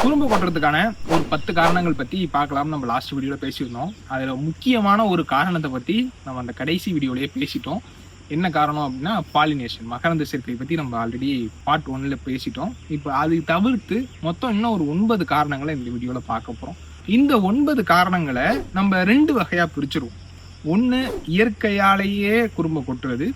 குறும்பு கொட்டுறதுக்கான ஒரு 10 காரணங்கள் பத்தி பார்க்கலாம். நம்ம லாஸ்ட் வீடியோல பேசியிருந்தோம். அதுல முக்கியமான ஒரு காரணத்தை பத்தி நம்ம அந்த கடைசி வீடியோலயே பேசிட்டோம். என்ன காரணம் அப்படின்னா பாலினேஷன், மகரந்த சேர்க்கை பத்தி நம்ம ஆல்ரெடி பார்ட் 1ல பேசிட்டோம். இப்போ அதை தவிர்த்து மொத்தம் இன்னும் ஒரு 9 காரணங்களை இந்த வீடியோல பார்க்க போறோம். இந்த 9 காரணங்களை நம்ம 2 வகையா பிரிச்சிருவோம். ஒன்று இயற்கையாலேயே குறும்பு கொட்டுறது,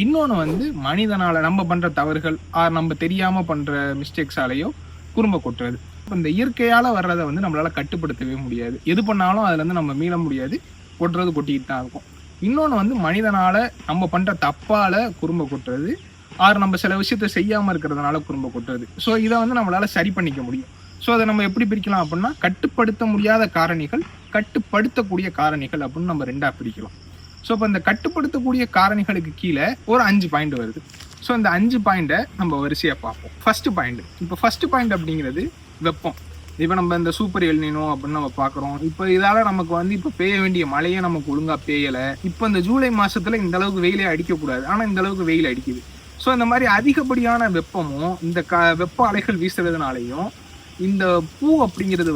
இன்னொன்று மனிதனால நம்ம பண்ற தவறுகள் நம்ம தெரியாம பண்ற மிஸ்டேக்ஸாலேயோ குறும்பு கொட்டுறது. இந்த இயற்கையால வர்றதை நம்மளால கட்டுப்படுத்தவே முடியாது. எது பண்ணாலும் அதுல இருந்து நம்ம மீள முடியாது, கொட்டுறது கொட்டிக்கிட்டு தான் இருக்கும். இன்னொன்று மனிதனால நம்ம பண்ற தப்பால குறும்பு கொட்டுறது, நம்ம சில விஷயத்த செய்யாம இருக்கிறதுனால குறும்பு கொட்டுறது. ஸோ இதை நம்மளால சரி பண்ணிக்க முடியும். ஸோ அதை நம்ம எப்படி பிரிக்கலாம் அப்படின்னா, கட்டுப்படுத்த முடியாத காரணிகள், கட்டுப்படுத்தக்கூடிய காரணிகள் அப்படின்னு நம்ம 2ஆ பிரிக்கலாம். ஸோ இப்போ இந்த கட்டுப்படுத்தக்கூடிய காரணிகளுக்கு கீழே ஒரு 5 பாயிண்ட் வருது. ஸோ இந்த 5 பாயிண்டை நம்ம வரிசையாக பார்ப்போம். ஃபர்ஸ்ட் பாயிண்ட், இப்போ ஃபர்ஸ்ட் பாயிண்ட் அப்படிங்கிறது வெப்பம். இப்போ நம்ம இந்த சூப்பர் எல்னினோ அப்படின்னு நம்ம பார்க்குறோம். இப்போ இதால் நமக்கு இப்போ பெய்ய வேண்டிய மழையே நமக்கு ஒழுங்காக பெய்யலை. இப்போ இந்த ஜூலை மாதத்தில் இந்த அளவுக்கு வெயிலே அடிக்கக்கூடாது, ஆனால் இந்த அளவுக்கு வெயில் அடிக்குது. ஸோ இந்த மாதிரி அதிகப்படியான வெப்பமும் இந்த வெப்ப அலைகள் வீசுறதுனாலையும் இந்த பூ அப்படிங்கிறது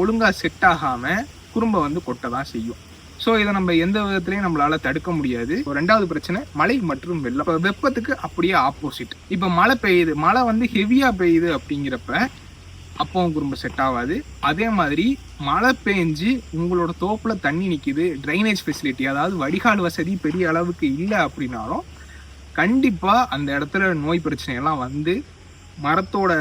ஒழுங்காக செட் ஆகாமல் குறும்பை கொட்ட தான் செய்யும். ஸோ இதை நம்ம எந்த விதத்துலையும் நம்மளால தடுக்க முடியாது. 2வது பிரச்சனை மழை மற்றும் வெள்ளம். இப்போ வெப்பத்துக்கு அப்படியே ஆப்போசிட். இப்போ மழை பெய்யுது, மழை ஹெவியா பெய்யுது அப்படிங்கிறப்ப அப்பவும் குறும்பு செட் ஆகாது. அதே மாதிரி மழை பெஞ்சு உங்களோட தோப்புல தண்ணி நிற்கிது, ட்ரைனேஜ் ஃபெசிலிட்டி அதாவது வடிகால் வசதி பெரிய அளவுக்கு இல்லை அப்படின்னாலும் கண்டிப்பா அந்த இடத்துல நோய் பிரச்சனையெல்லாம் மரத்தோட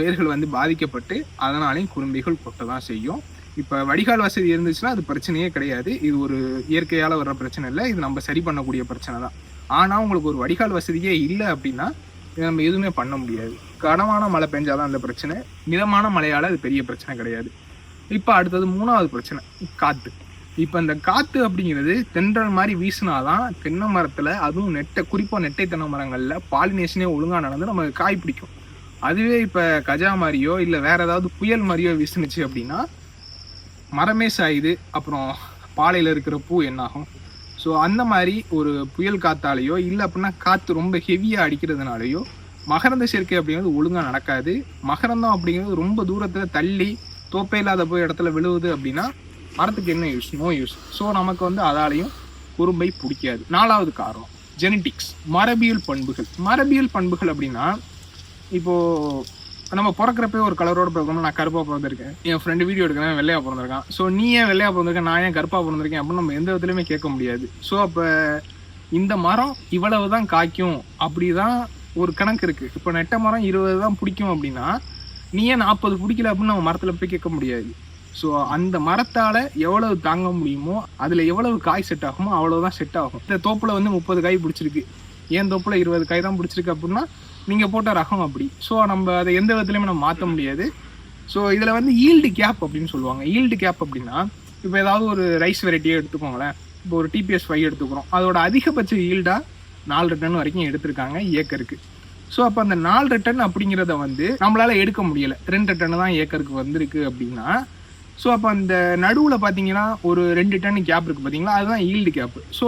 வேர்கள் பாதிக்கப்பட்டு அதனாலையும் குறும்பைகள் கொட்ட தான் செய்யும். இப்போ வடிகால் வசதி இருந்துச்சுன்னா அது பிரச்சனையே கிடையாது. இது ஒரு இயற்கையால் வர்ற பிரச்சனை இல்லை, இது நம்ம சரி பண்ணக்கூடிய பிரச்சனை தான். ஆனால் உங்களுக்கு ஒரு வடிகால் வசதியே இல்லை அப்படின்னா இதை நம்ம எதுவுமே பண்ண முடியாது. கனமான மழை பெஞ்சாதான் அந்த பிரச்சனை, மிதமான மழையால் அது பெரிய பிரச்சனை கிடையாது. இப்போ அடுத்தது 3வது பிரச்சனை காற்று. இப்போ இந்த காற்று அப்படிங்கிறது தென்றல் மாதிரி வீசினாதான் தென்னை மரத்தில், அதுவும் குறிப்பாக நெட்டை தென்னை மரங்களில் பாலினேஷனே ஒழுங்காக நடந்து நமக்கு காய் பிடிக்கும். அதுவே இப்போ கஜா மாதிரியோ இல்லை வேற ஏதாவது புயல் மாதிரியோ வீசுனுச்சு அப்படின்னா மரமே சாயுது, அப்புறம் பாலையில் இருக்கிற பூ என்னாகும். ஸோ அந்த மாதிரி ஒரு புயல் காத்தாலேயோ இல்லை அப்படின்னா காற்று ரொம்ப ஹெவியாக அடிக்கிறதுனாலையோ மகரந்த சேர்க்கை அப்படிங்கிறது ஒழுங்காக நடக்காது. மகரந்தம் அப்படிங்கிறது ரொம்ப தூரத்தில் தள்ளி தோப்பை இல்லாத போய் இடத்துல விழுவுது அப்படின்னா மரத்துக்கு என்ன யூஸ்? No use. ஸோ நமக்கு அதாலையும் குறும்பை பிடிக்காது. 4வது காரணம் ஜெனட்டிக்ஸ், மரபியல் பண்புகள். மரபியல் பண்புகள் அப்படின்னா இப்போது நம்ம பிறக்கிறப்ப ஒரு கலரோட பிறக்கணும். நான் கருப்பாக பிறந்திருக்கேன், என் ஃப்ரெண்டு வீடியோ எடுக்கிறேன் வெள்ளையாக பிறந்திருக்கான். ஸோ நீ ஏன் வெள்ளையாக பிறந்திருக்கேன், நான் ஏன் கருப்பாக பிறந்திருக்கேன் அப்படின்னு நம்ம எந்த விதத்துலையுமே கேட்க முடியாது. ஸோ அப்போ இந்த மரம் இவ்வளவு தான் காய்க்கும் அப்படி தான் ஒரு கணக்கு இருக்குது. இப்போ நெட்ட மரம் 20 தான் பிடிக்கும் அப்படின்னா நீ ஏன் 40 பிடிக்கல அப்படின்னு நம்ம மரத்தில் போய் கேட்க முடியாது. ஸோ அந்த மரத்தால் எவ்வளவு தாங்க முடியுமோ அதில் எவ்வளவு காய் செட் ஆகுமோ அவ்வளோதான் செட் ஆகும். இந்த தோப்பில் 30 காய் பிடிச்சிருக்கு, ஏன் தோப்பில் 20 காய் தான் பிடிச்சிருக்கு அப்படின்னா நீங்கள் போட்ட ரகம் அப்படி. ஸோ நம்ம அதை எந்த விதத்துலையுமே நம்ம மாற்ற முடியாது. ஸோ இதில் ஈல்டு கேப் அப்படின்னு சொல்லுவாங்க. ஈல்டு கேப் அப்படின்னா இப்போ ஏதாவது ஒரு ரைஸ் வெரைட்டியே எடுத்துக்கோங்களேன். இப்போ ஒரு TPS 5 எடுத்துக்கிறோம், அதோட அதிகபட்ச ஈல்டாக 4 டன் வரைக்கும் எடுத்திருக்காங்க ஏக்கருக்கு. ஸோ அப்போ அந்த 4 டன் அப்படிங்கிறத நம்மளால எடுக்க முடியலை, 2 டன் தான் ஏக்கருக்கு வந்திருக்கு அப்படின்னா ஸோ அப்போ அந்த நடுவில் பார்த்தீங்கன்னா ஒரு 2 டன் கேப் இருக்குது பார்த்தீங்களா, அதுதான் ஈல்டு கேப்பு. ஸோ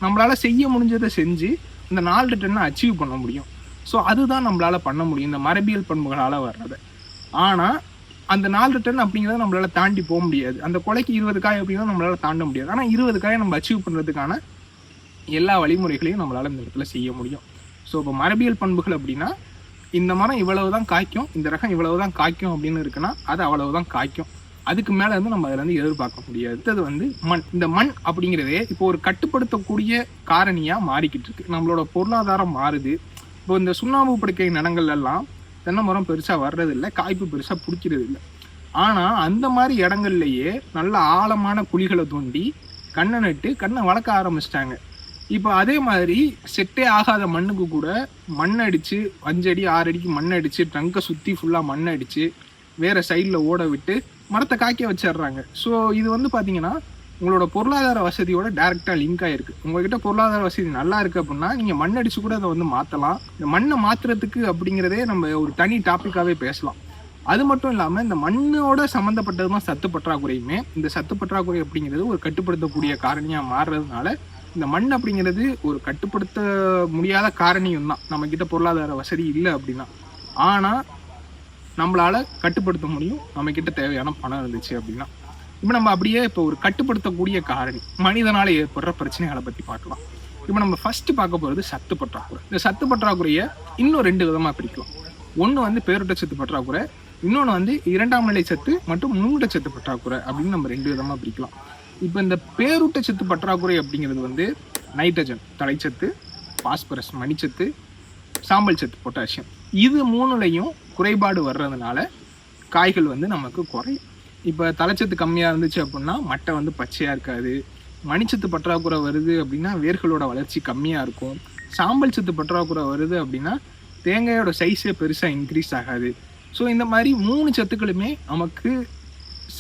நம்மளால செய்ய முடிஞ்சதை செஞ்சு இந்த 4 டன்னை அச்சீவ் பண்ண முடியும். ஸோ அதுதான் நம்மளால பண்ண முடியும் இந்த மரபியல் பண்புகளால் வர்றது. ஆனால் அந்த 4 டன் அப்படிங்கிறத நம்மளால தாண்டி போக முடியாது. அந்த கொலைக்கு 20 காய் அப்படிங்கிறத நம்மளால தாண்ட முடியாது. ஆனால் 20 காயை நம்ம அச்சீவ் பண்ணுறதுக்கான எல்லா வழிமுறைகளையும் நம்மளால இந்த இடத்துல செய்ய முடியும். ஸோ இப்போ மரபியல் பண்புகள் அப்படின்னா இந்த மரம் இவ்வளவு தான் காய்க்கும், இந்த ரகம் இவ்வளவு தான் காய்க்கும் அப்படின்னு இருக்குன்னா அது அவ்வளவு தான் காய்க்கும். அதுக்கு மேலே நம்ம அதில் எதிர்பார்க்க முடியாது. அது மண். இந்த மண் அப்படிங்கிறதே இப்போ ஒரு கட்டுப்படுத்தக்கூடிய காரணியாக மாறிக்கிட்டு இருக்கு. நம்மளோட பொருளாதாரம் மாறுது. இப்போ இந்த சுண்ணாம்பு படுக்கை நிலங்கள்லாம் தென்னை மரம் பெருசாக வர்றதில்லை, காய்ப்பு பெருசாக பிடிக்கிறது இல்லை. ஆனால் அந்த மாதிரி இடங்கள்லையே நல்ல ஆழமான குழிகளை தோண்டி கண்ணை நட்டு கண்ணை வளர்க்க ஆரம்பிச்சிட்டாங்க. இப்போ அதே மாதிரி செட்டே ஆகாத மண்ணுக்கு கூட மண் அடித்து 5 அடி 6 அடிக்கு மண் அடித்து ட்ரங்கை சுற்றி ஃபுல்லாக மண் அடித்து வேறு சைடில் ஓட விட்டு மரத்தை காய்க்க வச்சிடுறாங்க. ஸோ இது பார்த்தீங்கன்னா உங்களோட பொருளாதார வசதியோட டைரெக்டாக லிங்க் ஆகிருக்கு. உங்கள்கிட்ட பொருளாதார வசதி நல்லா இருக்குது அப்படின்னா நீங்கள் மண் அடித்து கூட அதை மாற்றலாம். இந்த மண்ணை மாற்றுறதுக்கு அப்படிங்கிறதே நம்ம ஒரு தனி டாப்பிக்காகவே பேசலாம். அது மட்டும் இல்லாமல் இந்த மண்ணோட சம்மந்தப்பட்டது தான் சத்து பற்றாக்குறையுமே. இந்த சத்து பற்றாக்குறை அப்படிங்கிறது ஒரு கட்டுப்படுத்தக்கூடிய காரணியாக மாறுறதுனால இந்த மண் அப்படிங்கிறது ஒரு கட்டுப்படுத்த முடியாத காரணியும் தான் நம்மக்கிட்ட பொருளாதார வசதி இல்லை அப்படின்னா. ஆனால் நம்மளால கட்டுப்படுத்த முடியும் நம்மக்கிட்ட தேவையான பணம் இருந்துச்சு அப்படின்னா. இப்போ நம்ம அப்படியே இப்போ ஒரு கட்டுப்படுத்தக்கூடிய காரணி மனிதனால் ஏற்படுற பிரச்சனைகளை பற்றி பார்க்கலாம். இப்போ நம்ம ஃபர்ஸ்ட் பார்க்க போகிறது சத்து பற்றாக்குறை. இந்த சத்து பற்றாக்குறையை இன்னும் 2 விதமாக பிரிக்கலாம். ஒன்று வந்து பேரூட்டச்சத்து பற்றாக்குறை, இன்னொன்று வந்து 2ஆம் நிலை சத்து மற்றும் நுண்ணூட்டச்சத்து பற்றாக்குறை அப்படின்னு நம்ம 2 விதமாக பிரிக்கலாம். இப்போ இந்த பேரூட்டச்சத்து பற்றாக்குறை அப்படிங்கிறது வந்து நைட்ரஜன் தழைச்சத்து, பாஸ்பரஸ் மணிச்சத்து, சாம்பல் சத்து பொட்டாசியம், இது 3லையும் குறைபாடு வர்றதுனால காய்கள் வந்து நமக்கு குறையும். இப்போ தலைச்சத்து கம்மியாக இருந்துச்சு அப்படின்னா மட்டை வந்து பச்சையாக இருக்காது. மணிச்சத்து பற்றாக்குறை வருது அப்படின்னா வேர்களோட வளர்ச்சி கம்மியாக இருக்கும். சாம்பல் சத்து பற்றாக்குறை வருது அப்படின்னா தேங்காயோட சைஸே பெருசாக இன்க்ரீஸ் ஆகாது. ஸோ இந்த மாதிரி 3 சத்துக்களுமே நமக்கு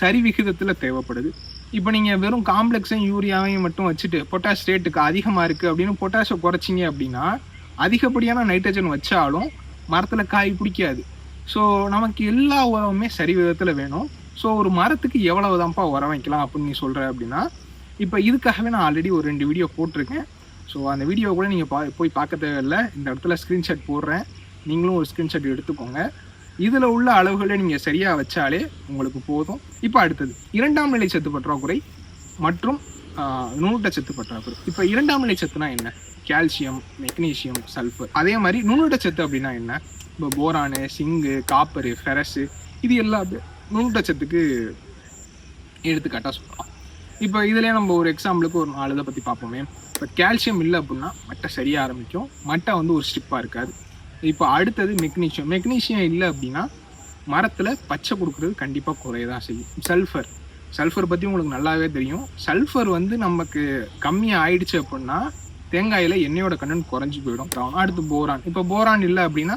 சரி விகிதத்தில் தேவைப்படுது. இப்போ நீங்கள் வெறும் காம்ப்ளெக்ஸையும் யூரியாவையும் மட்டும் வச்சுட்டு பொட்டாஷ் ரேட்டுக்கு அதிகமாக இருக்குது அப்படின்னு பொட்டாஷை குறைச்சிங்க அப்படின்னா அதிகப்படியான நைட்ரஜன் வச்சாலும் மரத்தில் காய் பிடிக்காது. ஸோ நமக்கு எல்லா உரமுமே சரி விதத்தில் வேணும். ஸோ ஒரு மரத்துக்கு எவ்வளவு தான்ப்பா உரம் வைக்கலாம் அப்படின்னு நீ சொல்கிற அப்படின்னா, இப்போ இதுக்காகவே நான் ஆல்ரெடி ஒரு 2 வீடியோ போட்டிருக்கேன். ஸோ அந்த வீடியோ கூட நீங்கள் போய் பார்க்க தேவையில்லை. இந்த இடத்துல ஸ்க்ரீன்ஷாட் போடுறேன், நீங்களும் ஒரு ஸ்க்ரீன்ஷாட் எடுத்துக்கோங்க. இதில் உள்ள அளவுகளை நீங்கள் சரியாக வச்சாலே உங்களுக்கு போதும். இப்போ அடுத்தது 2ஆம் நிலை சத்து பற்றாக்குறை மற்றும் நுண்ணூட்டச்சத்து பற்றாக்குறை. இப்போ 2ஆம் நிலை சத்துனா என்ன? Calcium, magnesium, sulphur. அதே மாதிரி நுண்ணூட்டச்சத்து அப்படின்னா என்ன? இப்போ போரானு, சிங்கு, காப்பரு, ஃபெரஸு, இது எல்லாமே நுண்ணூட்டச்சத்துக்கு எடுத்துக்காட்டாக சொல்லலாம். இப்போ இதுலேயே நம்ம ஒரு எக்ஸாம்பிளுக்கு ஒரு 4 இதை பற்றி பார்ப்போமே. இப்போ கால்சியம் இல்லை அப்படின்னா மட்டை சரியாக ஆரம்பிக்கும், மட்டை வந்து ஒரு ஸ்ட்ரிப்பாக இருக்காது. இப்போ அடுத்தது மெக்னீஷியம். மெக்னீஷியம் இல்லை அப்படின்னா மரத்தில் பச்சை கொடுக்குறது கண்டிப்பாக குறைய தான் செய்யும். சல்ஃபர் பற்றி உங்களுக்கு நல்லாவே தெரியும். சல்ஃபர் வந்து நமக்கு கம்மியாக ஆயிடுச்சு அப்படின்னா தேங்காயில் எண்ணெயோட கண்டென்ட் குறைஞ்சி போயிடும். அடுத்து போரான். இப்போ போரான் இல்லை அப்படின்னா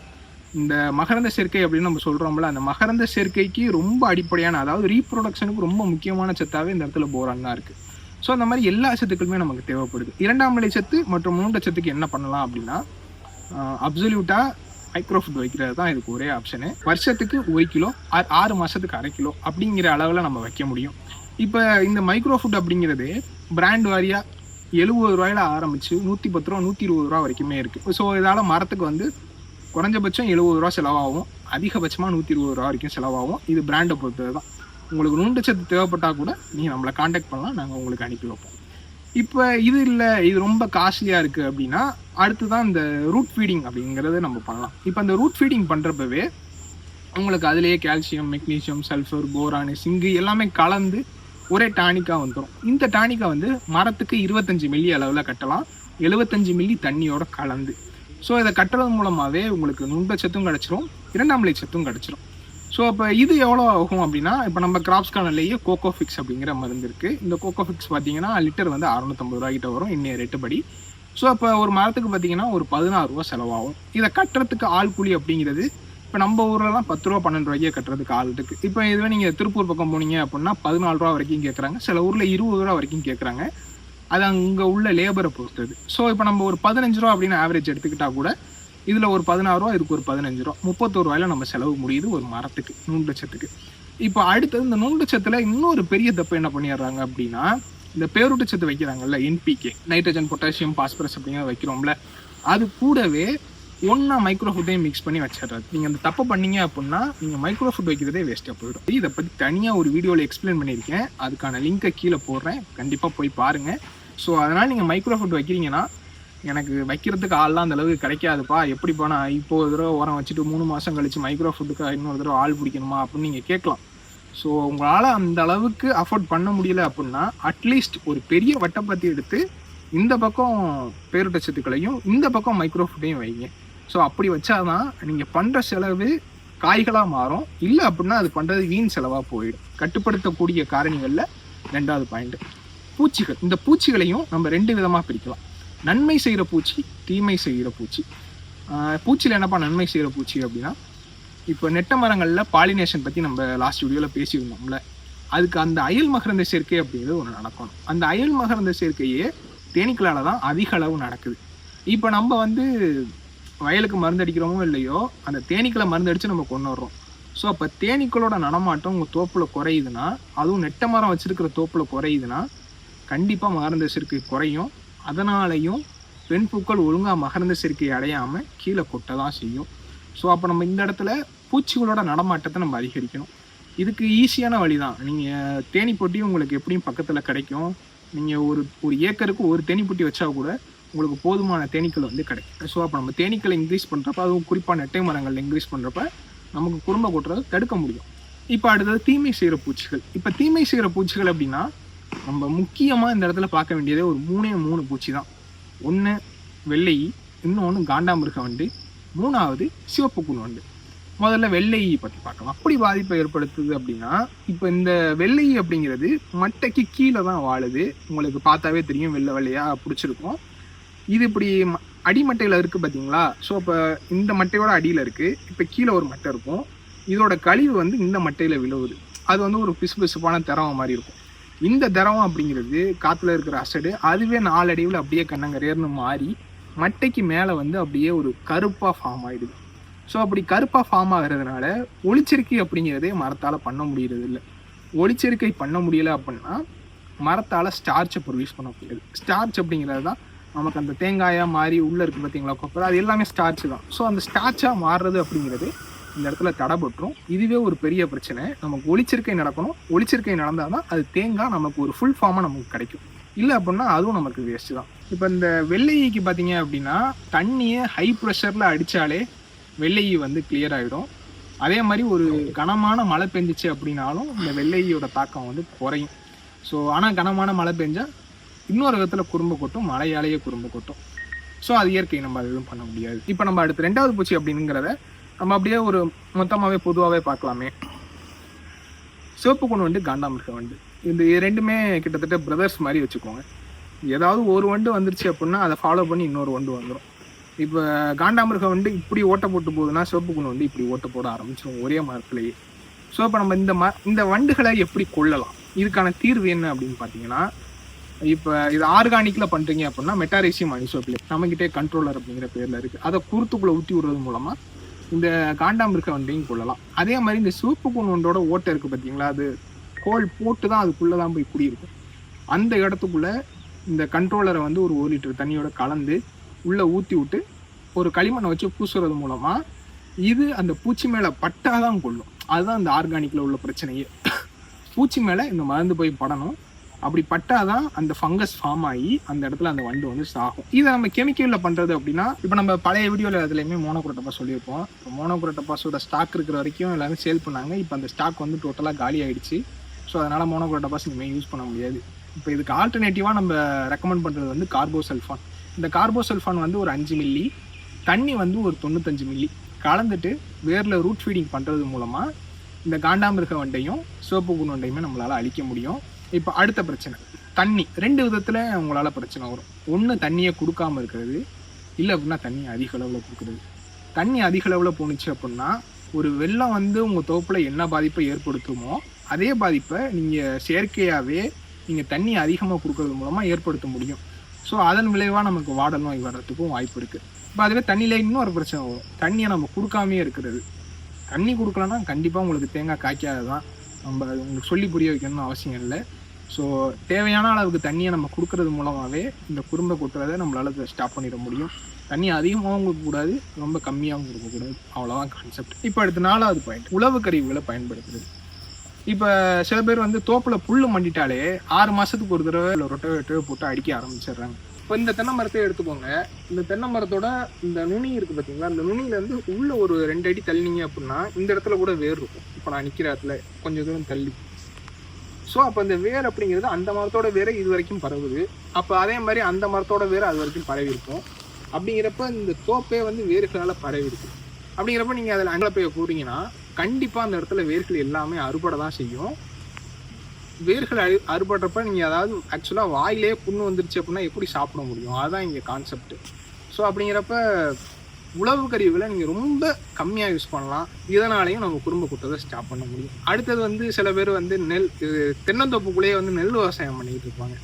இந்த மகரந்த சேர்க்கை அப்படின்னு நம்ம சொல்கிறோம்ல, அந்த மகரந்த சேர்க்கைக்கு ரொம்ப அடிப்படையான, அதாவது ரீப்ரொடக்ஷனுக்கு ரொம்ப முக்கியமான சத்தாகவே இந்த இடத்துல போரான் தான் இருக்குது. ஸோ அந்த மாதிரி எல்லா சத்துக்களுமே நமக்கு தேவைப்படுது. 2ஆம் நிலை சத்து மற்றும் நுண்ணூட்டச்சத்துக்கு என்ன பண்ணலாம் அப்படின்னா, அப்சல்யூட்டாக மைக்ரோஃபுட் வைக்கிறது தான் இதுக்கு ஒரே ஆப்ஷனு. வருஷத்துக்கு 1 கிலோ, 6 மாதத்துக்கு 1/2 கிலோ அப்படிங்கிற அளவில் நம்ம வைக்க முடியும். இப்போ இந்த மைக்ரோஃபுட் அப்படிங்கிறது பிராண்ட் வாரியாக 70 ரூபாயில் ஆரம்பித்து 110 ரூபா 120 ரூபா வரைக்குமே இருக்குது. ஸோ இதால் மரத்துக்கு வந்து குறைஞ்சபட்சம் 70 ரூபா செலவாகும், அதிகபட்சமாக 120 ரூபா வரைக்கும் செலவாகும். இது பிராண்டை பொறுத்தது தான். உங்களுக்கு நுண்ணூட்டச்சத்து தேவைப்பட்டால் கூட நீங்கள் நம்மளை காண்டாக்ட் பண்ணலாம், நாங்கள் உங்களுக்கு அனுப்பி வைப்போம். இப்போ இது இல்லை, இது ரொம்ப காஸ்ட்லியாக இருக்குது அப்படின்னா அடுத்து தான் இந்த ரூட் ஃபீடிங் அப்படிங்கிறத நம்ம பண்ணலாம். இப்போ அந்த ரூட் ஃபீடிங் பண்ணுறப்பவே உங்களுக்கு அதுலேயே கால்சியம், மெக்னீசியம், சல்ஃபர், போரானு, சிங்கு எல்லாமே கலந்து ஒரே டானிக்காக வந்துடும். இந்த டானிக்கை வந்து மரத்துக்கு 25 மில்லி அளவில் கட்டலாம், 75 மில்லி தண்ணியோட கலந்து. ஸோ இதை கட்டுறது மூலமாகவே உங்களுக்கு நுண்ணூட்டச்சத்தும் கிடச்சிரும், 2ஆம் நிலை சத்தும் கிடச்சிரும். ஸோ அப்போ இது எவ்வளோ ஆகும் அப்படின்னா, இப்போ நம்ம கிராப்ஸ்கானலேயே கோகோஃபிக்ஸ் அப்படிங்கிற மருந்து இருக்குது. இந்த கோகோஃபிக்ஸ் பார்த்தீங்கன்னா லிட்டர் வந்து 650 ரூபாய்கிட்ட வரும் இன்னைய ரேட்டு படி. ஸோ அப்போ ஒரு மரத்துக்கு பார்த்தீங்கன்னா ஒரு 16 ரூபா செலவாகும். இதை கட்டுறதுக்கு ஆள் கூலி அப்படிங்கிறது இப்போ நம்ம ஊர்லலாம் 10 ரூபா 12 ரூபாய்க்கே கட்டுறதுக்கு ஆள் இருக்குது. இப்போ இதுவே நீங்கள் திருப்பூர் பக்கம் போனீங்க அப்படின்னா 14 ரூபா வரைக்கும் கேட்குறாங்க, சில ஊரில் 20 ரூபா வரைக்கும் கேட்குறாங்க. அது அங்கே உள்ள லேபரை பொறுத்தது. ஸோ இப்போ நம்ம ஒரு 15 ரூபா அப்படின்னு ஆவரேஜ் எடுத்துக்கிட்டால் கூட இதில் ஒரு 16 ரூபா, இதுக்கு ஒரு 15 ரூபா, 31 ரூபாயில் நம்ம செலவு முடியுது ஒரு மரத்துக்கு நுண்ணூட்டச்சத்துக்கு. இப்போ அடுத்தது இந்த நுண்ணூட்டச்சத்தில் இன்னொரு பெரிய தப்பு என்ன பண்ணிடுறாங்க அப்படின்னா, இந்த பேரூட்டச்சத்து வைக்கிறாங்கல்ல, என்பிகே, நைட்ரஜன், பொட்டாசியம், பாஸ்பரஸ் அப்படிங்கிறத வைக்கிறோம்ல, அது கூடவே ஒன்றா மைக்ரோஃபுட்டையும் மிக்ஸ் பண்ணி வச்சிடுறது. நீங்கள் அந்த தப்பு பண்ணீங்க அப்படின்னா நீங்கள் மைக்ரோஃபுட் வைக்கிறதே வேஸ்ட்டாக போயிடும். இதை பற்றி தனியாக ஒரு வீடியோவில் எக்ஸ்பிளைன் பண்ணியிருக்கேன், அதுக்கான லிங்கை கீழே போடுறேன், கண்டிப்பாக போய் பாருங்கள். ஸோ அதனால் நீங்கள் மைக்ரோஃபுட் வைக்கிறீங்கன்னா, எனக்கு வைக்கிறதுக்கு ஆள்லாம் அந்த அளவுக்கு கிடைக்காதுப்பா, எப்படிப்பா நான் இப்போ ஒரு தடவை உரம் வச்சுட்டு 3 மாதம் கழிச்சு மைக்ரோஃபுட்டுக்கு இன்னொரு தடவை ஆள் பிடிக்கணுமா அப்படின்னு நீங்கள் கேட்கலாம். ஸோ உங்களால் அந்த அளவுக்கு அஃபோர்ட் பண்ண முடியல அப்படின்னா அட்லீஸ்ட் ஒரு பெரிய வட்டப்பத்தி எடுத்து இந்த பக்கம் பேரூட்டச்சத்துக்களையும் இந்த பக்கம் மைக்ரோஃபுட்டையும் வைங்க. ஸோ அப்படி வச்சாதான் நீங்கள் பண்ணுற செலவு காய்களாக மாறும். இல்லை அப்படின்னா அது பண்ணுறது வீண் செலவாக போயிடும். கட்டுப்படுத்தக்கூடிய காரணிகளில் 2வது பாயிண்ட் பூச்சிகள். இந்த பூச்சிகளையும் நம்ம 2 விதமாக பிரிக்கலாம். நன்மை செய்கிற பூச்சி, தீமை செய்கிற பூச்சி. பூச்சியில் என்னப்பா நன்மை செய்கிற பூச்சி அப்படின்னா, இப்போ நெட்ட மரங்களில் பாலினேஷன் பற்றி நம்ம லாஸ்ட் வீடியோவில் பேசியிருந்தோம்ல, அதுக்கு அந்த அயல் மகரந்த சேர்க்கை அப்படிங்கிறது ஒன்று நடக்கணும். அந்த அயல் மகரந்த சேர்க்கையே தேனீக்களால் தான் அதிக அளவு நடக்குது. இப்போ நம்ம வந்து வயலுக்கு மருந்து அடிக்கிறோமோ இல்லையோ, அந்த தேனீக்களை மருந்து அடித்து நம்ம கொண்டு வர்றோம். ஸோ அப்போ தேனீக்களோட நடமாட்டம் உங்கள் தோப்பில் குறையுதுன்னா, அதுவும் நெட்ட மரம் வச்சுருக்கிற தோப்பில் குறையுதுன்னா கண்டிப்பாக மகரந்த சேர்க்கை குறையும். அதனாலையும் பெண் பூக்கள் ஒழுங்காக மகரந்த சேர்க்கை அடையாமல் கீழே கொட்ட தான் செய்யும். ஸோ அப்போ நம்ம இந்த இடத்துல பூச்சிகளோட நடமாட்டத்தை நம்ம அதிகரிக்கணும். இதுக்கு ஈஸியான வழி தான். நீங்கள் தேனி பொட்டி உங்களுக்கு எப்படியும் பக்கத்தில் கிடைக்கும். நீங்கள் ஒரு ஏக்கருக்கு ஒரு தேனி பொட்டி வச்சா கூட உங்களுக்கு போதுமான தேனீக்கள் வந்து கிடைக்கும். ஸோ அப்போ நம்ம தேனீக்களை இன்க்ரீஸ் பண்ணுறப்ப, அதுவும் குறிப்பாக நெட்டை மரங்கள் இன்க்ரீஸ் பண்ணுறப்ப நமக்கு குறும்பை கொட்டுறதை தடுக்க முடியும். இப்போ அடுத்தது தீமை செய்கிற பூச்சிகள். இப்போ தீமை செய்கிற பூச்சிகள் அப்படின்னா நம்ம முக்கியமாக இந்த இடத்துல பார்க்க வேண்டியதே ஒரு 3 பூச்சி தான். ஒன்று வெள்ளை, இன்னொன்று காண்டாமிருக வண்டு, 3வது சிவப்பு கூன் வண்டு. முதல்ல வெள்ளை பற்றி பார்க்கலாம். அப்படி பாதிப்பை ஏற்படுத்துது அப்படின்னா, இப்போ இந்த வெள்ளை அப்படிங்கிறது மட்டைக்கு கீழே தான் வாழுது. உங்களுக்கு பார்த்தாவே தெரியும், வெள்ளை வெள்ளையாக பிடிச்சிருக்கும். இது இப்படி அடிமட்டையில் இருக்குது பார்த்தீங்களா? ஸோ இப்போ இந்த மட்டையோட அடியில் இருக்குது. இப்போ கீழே ஒரு மட்டை இருக்கும். இதோட கழிவு வந்து இந்த மட்டையில் விழுவுது. அது வந்து ஒரு பிசுபிசுப்பான திரவம் மாதிரி இருக்கும். இந்த திரவம் அப்படிங்கிறது காற்றுல இருக்கிற அசடு, அதுவே 4 அடிவில் அப்படியே கண்ணங்கரையர்னு மாறி மட்டைக்கு மேலே வந்து அப்படியே ஒரு கருப்பாக ஃபார்ம் ஆகிடுது. ஸோ அப்படி கருப்பாக ஃபார்ம் ஆகிறதுனால ஒளிச்சேர்க்கை அப்படிங்கிறதே மரத்தால் பண்ண முடியறது இல்லை. ஒளிச்சேர்க்கை பண்ண முடியலை அப்படின்னா மரத்தால் ஸ்டார்ச்சை ப்ரொடியூஸ் பண்ண முடியாது. ஸ்டார்ச் அப்படிங்கிறது தான் நமக்கு அந்த தேங்காயாக மாறி உள்ளே இருக்குது பார்த்தீங்களா கொப்பரை, அது எல்லாமே ஸ்டார்ச் தான். ஸோ அந்த ஸ்டார்ச்சாக மாறுறது அப்படிங்கிறது இந்த இடத்துல தடைபட்டுரும். இதுவே ஒரு பெரிய பிரச்சனை. நமக்கு ஒளிச்சேர்க்கை நடக்கணும். ஒளிச்சேர்க்கை நடந்தால் தான் அது தேங்காய் நமக்கு ஒரு ஃபுல் ஃபார்மாக நமக்கு கிடைக்கும். இல்லை அப்படின்னா அதுவும் நமக்கு வேஸ்ட்டு தான். இப்போ இந்த வெள்ளைக்கு பார்த்தீங்க அப்படின்னா தண்ணியை ஹை ப்ரெஷரில் அடித்தாலே வெள்ளையை வந்து கிளியர் ஆகிடும். அதே மாதிரி ஒரு கனமான மழை பெஞ்சிச்சு அப்படின்னாலும் இந்த வெள்ளையோட தாக்கம் வந்து குறையும். ஸோ ஆனால் கனமான மழை பெஞ்சால் இன்னொரு விதத்தில் குறும்பு கொட்டும், மழையாலேயே குறும்பு கொட்டும். ஸோ அது இயற்கை, நம்ம அது எதுவும் பண்ண முடியாது. இப்போ நம்ம அடுத்து 2வது பூச்சி அப்படிங்கிறத நம்ம அப்படியே ஒரு மொத்தமாகவே பொதுவாகவே பார்க்கலாமே. சிவப்பு கூன் வண்டு, காண்டாமிருக வண்டு, இந்த 2மே கிட்டத்தட்ட பிரதர்ஸ் மாதிரி வச்சுக்கோங்க. ஏதாவது ஒரு வண்டு வந்துருச்சு அப்படின்னா அதை ஃபாலோ பண்ணி இன்னொரு வண்டு வந்துடும். இப்போ காண்டாமிருக வண்டு இப்படி ஓட்டை போட்டு போகுதுன்னா சிவப்பு கூன் வண்டு இப்படி ஓட்டை போட ஆரம்பிச்சிடும் ஒரே மரத்துலேயே. ஸோ இப்போ நம்ம இந்த வண்டுகளை எப்படி கொள்ளலாம், இதுக்கான தீர்வு என்ன அப்படின்னு பார்த்தீங்கன்னா, இப்போ இது ஆர்கானிக்கில் பண்ணுறீங்க அப்படின்னா மெட்டாரேசியம் அனிசோப்ளே நம்மகிட்டே கண்ட்ரோலர் அப்படிங்கிற பேரில் இருக்குது. அதை குருத்துக்குள்ளே ஊற்றி விடுறது மூலமாக இந்த காண்டாமிருக வண்டையும் கொள்ளலாம். அதே மாதிரி இந்த சிவப்பு கூன் வண்டோட ஓட்டை இருக்குது பார்த்தீங்களா, அது கோல் போட்டு தான் அதுக்குள்ளே தான் போய் குடியிருக்கும். அந்த இடத்துக்குள்ளே இந்த கண்ட்ரோலரை வந்து ஒரு 1 லிட்டர் தண்ணியோட கலந்து உள்ளே ஊற்றி விட்டு ஒரு களிமண்ணை வச்சு பூசுறது மூலமாக இது அந்த பூச்சி மேலே பட்டாதான் கொள்ளும். அதுதான் இந்த ஆர்கானிக்கில் உள்ள பிரச்சனையே. பூச்சி மேலே இந்த மருந்து போய் படணும். அப்படி பட்டாதான் அந்த ஃபங்கஸ் ஃபார்ம் ஆகி அந்த இடத்துல அந்த வண்டு வந்து சாகும். இதை நம்ம கெமிக்கலில் பண்ணுறது அப்படின்னா, இப்போ நம்ம பழைய வீடியோவில் அதுலேயுமே மோனோக்ரோட்டோபாஸ் சொல்லியிருப்போம். இப்போ மோனோக்ரோட்டோபாஸோட ஸ்டாக் இருக்கிற வரைக்கும் எல்லாரும் சேல் பண்ணாங்க. இப்போ அந்த ஸ்டாக் வந்து டோட்டலாக காலி ஆகிடுச்சு. ஸோ அதனால் மோனோக்ரோட்டோபாஸ் இனிமேல் யூஸ் பண்ண முடியாது. இப்போ இதுக்கு ஆல்டர்னேட்டிவாக நம்ம ரெக்கமெண்ட் பண்ணுறது வந்து கார்போசல்ஃபான். இந்த கார்போசல்ஃபான் வந்து ஒரு 5 மில்லி, தண்ணி வந்து ஒரு 95 மில்லி கலந்துட்டு வேரில் ரூட் ஃபீடிங் பண்ணுறது மூலமாக இந்த காண்டாமிருக வண்டையும் சிவப்பு கூன் வண்டையுமே நம்மளால் அழிக்க முடியும். இப்போ அடுத்த பிரச்சனை தண்ணி. 2 விதத்தில் உங்களால் பிரச்சனை வரும். ஒன்று தண்ணியை கொடுக்காமல் இருக்கிறது, இல்லை அப்படின்னா தண்ணி அதிக அளவில் கொடுக்குறது. தண்ணி அதிக அளவில் போணுச்சு அப்படின்னா ஒரு வெள்ளம் வந்து உங்கள் தோப்பில் என்ன பாதிப்பை ஏற்படுத்துமோ அதே பாதிப்பை நீங்கள் செயற்கையாகவே நீங்கள் தண்ணி அதிகமாக கொடுக்கறது மூலமாக ஏற்படுத்த முடியும். ஸோ அதன் விளைவாக நமக்கு வாடல் நோய் வர்றதுக்கும் வாய்ப்பு இருக்குது. இப்போ அதுவே தண்ணியில் இன்னொரு பிரச்சனை வரும். தண்ணியை நம்ம கொடுக்காமே இருக்கிறது. தண்ணி கொடுக்கலன்னா கண்டிப்பாக உங்களுக்கு தேங்காய் காய்க்காது தான். நம்ம உங்களுக்கு சொல்லி புரிய வைக்கணும்னு அவசியம் இல்லை. ஸோ தேவையான அளவுக்கு தண்ணியை நம்ம கொடுக்கறது மூலமாகவே இந்த குறும்பை கொட்டுறதை நம்மளால் ஸ்டாப் பண்ணிட முடியும். தண்ணி அதிகமாகவும் கொடுக்கக்கூடாது, ரொம்ப கம்மியாகவும் கொடுக்கக்கூடாது. அவ்வளோதான் கான்செப்ட். இப்போ அடுத்த 4வது பாயிண்ட், உழவு கருவிகளை பயன்படுத்துறது. இப்போ சில பேர் வந்து தோப்பில் புல் மண்டிட்டாலே 6 மாதத்துக்கு ஒரு தடவை ரொட்டவேட்டரை போட்டு அடிக்க ஆரம்பிச்சிடுறாங்க. இப்போ இந்த தென்னை மரத்தை எடுத்துக்கோங்க. இந்த தென்னை மரத்தோட இந்த நுனி இருக்குது பார்த்தீங்களா, இந்த நுனியிலேருந்து உள்ளே ஒரு 2 அடி தள்ளினீங்க அப்படின்னா இந்த இடத்துல கூட வேர் இருக்கும். இப்போ நான் நிற்கிற இடத்துல கொஞ்சம் தூரம் தள்ளி. ஸோ அப்போ இந்த வேர் அப்படிங்கிறது அந்த மரத்தோட வேரை இது வரைக்கும் பரவுது. அப்போ அதே மாதிரி அந்த மரத்தோட வேரை அது வரைக்கும் பரவி இருக்கும். அப்படிங்கிறப்ப இந்த தோப்பே வந்து வேர்களால் பரவி இருக்கு. அப்படிங்கிறப்ப நீங்கள் அதில் அங்கலப்பையை போட்டிங்கன்னா கண்டிப்பாக அந்த இடத்துல வேர்கள் எல்லாமே அறுபட தான் செய்யும். வேர்கள் அறுபடுறப்ப நீங்கள் அதாவது ஆக்சுவலாக வாயிலே புண்ணு வந்துருச்சு அப்படின்னா எப்படி சாப்பிட முடியும்? அதுதான் இங்கே கான்செப்ட். ஸோ அப்படிங்கிறப்ப உழவு கருவிகளை நீங்கள் ரொம்ப கம்மியாக யூஸ் பண்ணலாம். இதனாலையும் நம்ம குறும்பை கொட்டுறதை ஸ்டாப் பண்ண முடியும். அடுத்தது வந்து சில பேர் வந்து தென்னந்தோப்புக்குள்ளேயே வந்து நெல் விவசாயம் பண்ணிக்கிட்டு இருப்பாங்க.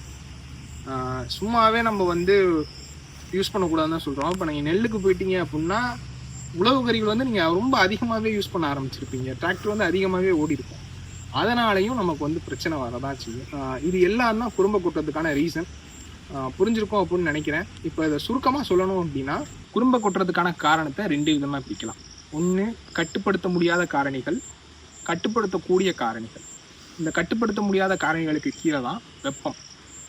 சும்மாவே நம்ம வந்து யூஸ் பண்ணக்கூடாதுன்னு தான் சொல்கிறோம். இப்போ நீங்கள் நெல்லுக்கு போயிட்டீங்க அப்படின்னா உழவு கருவிகள் வந்து நீங்கள் ரொம்ப அதிகமாகவே யூஸ் பண்ண ஆரம்பிச்சிருப்பீங்க. டிராக்டர் வந்து அதிகமாகவே ஓடி இருக்கும். அதனாலையும் நமக்கு வந்து பிரச்சனை வரதான் செய்யும். இது எல்லாம் தான் குறும்பை கொட்டுறதுக்கான ரீசன். புரிஞ்சிருக்கும் அப்படின்னு நினைக்கிறேன். இப்போ இதை சுருக்கமாக சொல்லணும் அப்படின்னா குறும்பை கொட்டுறதுக்கான காரணத்தை 2 விதமாக பிரிக்கலாம். ஒன்று கட்டுப்படுத்த முடியாத காரணிகள், கட்டுப்படுத்தக்கூடிய காரணிகள். இந்த கட்டுப்படுத்த முடியாத காரணிகளுக்கு கீழே தான் வெப்பம்.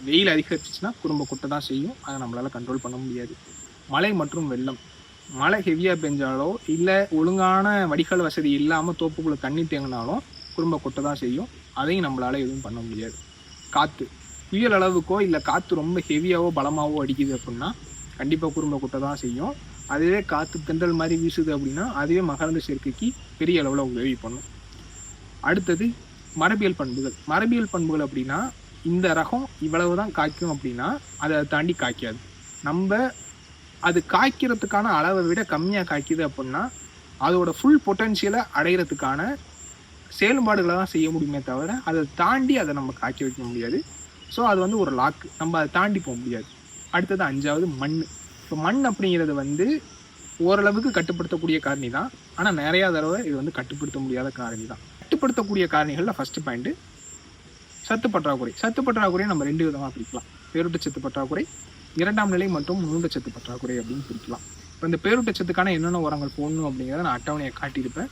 வெயில் அதிகரிச்சுன்னா குறும்ப கொட்ட தான் செய்யும், அதை நம்மளால் கண்ட்ரோல் பண்ண முடியாது. மழை மற்றும் வெள்ளம். மழை ஹெவியாக பெஞ்சாலோ இல்லை ஒழுங்கான வடிகால் வசதி இல்லாமல் தோப்புக்குள்ளே தண்ணி தேங்கினாலும் குறும்ப கொட்ட தான் செய்யும், அதையும் நம்மளால் எதுவும் பண்ண முடியாது. காற்று புயல் அளவுக்கோ இல்லை காற்று ரொம்ப ஹெவியாவோ பலமாகவோ அடிக்குது அப்படின்னா கண்டிப்பாக குறும்ப கொட்ட தான் செய்யும். அதுவே காற்று தென்றல் மாதிரி வீசுது அப்படின்னா அதுவே மகரந்த சேர்க்கைக்கு பெரிய அளவில் உதவி பண்ணும். அடுத்தது மரபியல் பண்புகள். மரபியல் பண்புகள் அப்படின்னா இந்த ரகம் இவ்வளவு தான் காய்க்கும் அப்படின்னா அதை தாண்டி காய்க்காது. நம்ம அது காய்க்கிறதுக்கான அளவை விட கம்மியாக காய்க்குது அப்படின்னா அதோட ஃபுல் பொட்டன்ஷியலை அடைகிறதுக்கான செயல்பாடுகளை தான் செய்ய முடியுமே தவிர அதை தாண்டி அதை நம்ம காய்க்க வைக்க முடியாது. ஸோ அது வந்து ஒரு லாக்கு, நம்ம அதை தாண்டி போக முடியாது. அடுத்தது 5வது மண். இப்போ மண் அப்படிங்கிறது ஓரளவுக்கு கட்டுப்படுத்தக்கூடிய காரணி தான், ஆனால் நிறையா தடவை இது கட்டுப்படுத்த முடியாத காரணி தான். கட்டுப்படுத்தக்கூடிய காரணிகளில் ஃபஸ்ட்டு பாயிண்ட்டு சத்து பற்றாக்குறை. சத்து பற்றாக்குறையை நம்ம 2 விதமாக பிரிக்கலாம். பேரூட்டச்சத்து பற்றாக்குறை, 2ஆம் நிலை மற்றும் ஊட்டச்சத்து பற்றாக்குறை அப்படின்னு பிரிக்கலாம். இப்போ இந்த பேரூட்டச்சத்துக்கான என்னென்ன உரங்கள் போடணும் அப்படிங்கிறத நான் அட்டவணையை காட்டியிருப்பேன்.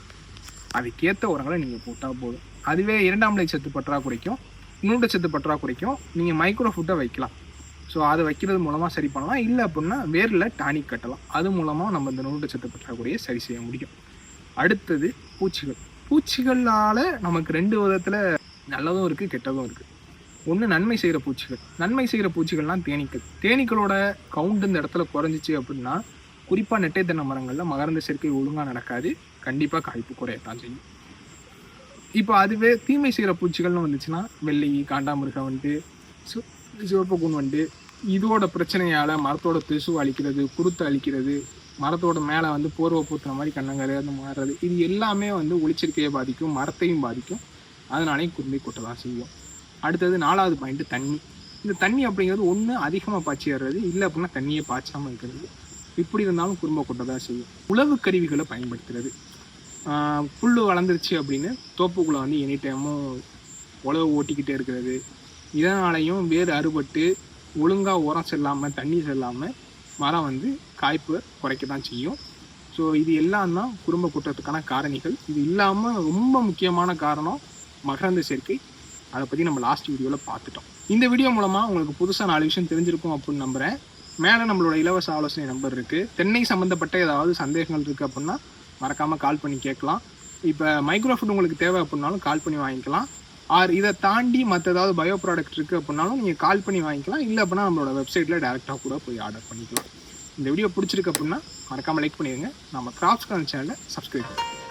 அதுக்கேற்ற உரங்களை நீங்கள் போட்டால் போதும். அதுவே 2ஆம் நிலை சத்து பற்றாக்குறைக்கும் ஊட்டச்சத்து பற்றாக்குறைக்கும் நீங்கள் மைக்ரோ ஃபுட்டை வைக்கலாம். ஸோ அதை வைக்கிறது மூலமாக சரி பண்ணலாம். இல்லை அப்படின்னா வேரில் டானிக் கட்டலாம். அது மூலமாக நம்ம இந்த ஊட்டச்சத்து பற்றாக்குறையை சரி செய்ய முடியும். அடுத்தது பூச்சிகள். பூச்சிகளால் நமக்கு 2 விதத்தில் நல்லதும் இருக்குது, கெட்டதும் இருக்குது. ஒன்று நன்மை செய்கிற பூச்சிகள். நன்மை செய்கிற பூச்சிகள்லாம் தேனீக்கள். தேனீக்களோட கவுண்ட் இந்த இடத்துல குறைஞ்சிச்சு அப்படின்னா குறிப்பாக நெட்டை தென்னை மரங்களில் மகரந்த சேர்க்கை ஒழுங்காக நடக்காது, கண்டிப்பாக காய்ப்பு குறையத்தான் செய்யும். இப்போ அதுவே தீமை செய்கிற பூச்சிகள்னு வந்துச்சுன்னா வெள்ளை, காண்டாமிருகம் சிவப்பு கூன் இதோட பிரச்சனையால் மரத்தோட திசு அழிக்கிறது, குருத்தை அழிக்கிறது, மரத்தோட மேலே போர்வை பூத்துன மாதிரி கண்ணங்கரை மாறுறது, இது எல்லாமே ஒளிச்சேர்க்கையை பாதிக்கும், மரத்தையும் பாதிக்கும். அதனாலேயும் குருந்தை கொட்ட தான் செய்யும். அடுத்தது 4வது பாயிண்ட் தண்ணி. இந்த தண்ணி அப்படிங்கிறது ஒன்று அதிகமாக பாய்ச்சி ஏறுறது, இல்லை அப்படின்னா தண்ணியை பாய்ச்சாமல் இருக்கிறது. இப்படி இருந்தாலும் குறும்ப கொட்ட தான் செய்யும். உழவு கருவிகளை பயன்படுத்துறது. புல் வளர்ந்துருச்சு அப்படின்னு தோப்புக்குள்ளே எனி டைமும் உழவு ஓட்டிக்கிட்டே இருக்கிறது, இதனாலையும் வேறு அறுபட்டு ஒழுங்காக உரம் செல்லாமல் தண்ணி செல்லாமல் மரம் காய்ப்பு குறைக்க தான் செய்யும். ஸோ இது எல்லாம் தான் குறும்ப கொட்டத்துக்கான காரணிகள். இது இல்லாமல் ரொம்ப முக்கியமான காரணம் மகரந்த சேர்க்கை. அதை பற்றி நம்ம லாஸ்ட் வீடியோவில் பார்த்துட்டோம். இந்த வீடியோ மூலமாக உங்களுக்கு புதுசாக 4 விஷயம் தெரிஞ்சிருக்கும் அப்படின்னு நம்புகிறேன். மேலே நம்மளோட இலவச ஆலோசனை நம்பர் இருக்குது. தென்னை சம்மந்தப்பட்ட ஏதாவது சந்தேகங்கள் இருக்குது அப்படின்னா மறக்காமல் கால் பண்ணி கேட்கலாம். இப்போ மைக்ரோ ஃபுட் உங்களுக்கு தேவை அப்படின்னாலும் கால் பண்ணி வாங்கிக்கலாம். இதை தாண்டி மற்ற ஏதாவது பயோ ப்ராடக்ட் இருக்குது அப்படின்னாலும் நீங்கள் கால் பண்ணி வாங்கிக்கலாம். இல்லை அப்படின்னா நம்மளோட வெப்சைட்டில் டேரெக்டாக கூட போய் ஆர்டர் பண்ணிக்கலாம். இந்த வீடியோ பிடிச்சிருக்கு அப்படின்னா மறக்காமல் லைக் பண்ணிடுங்க. நம்ம கிராப்ஸ்கான சேனலை சப்ஸ்கிரைப் பண்ணுங்கள்.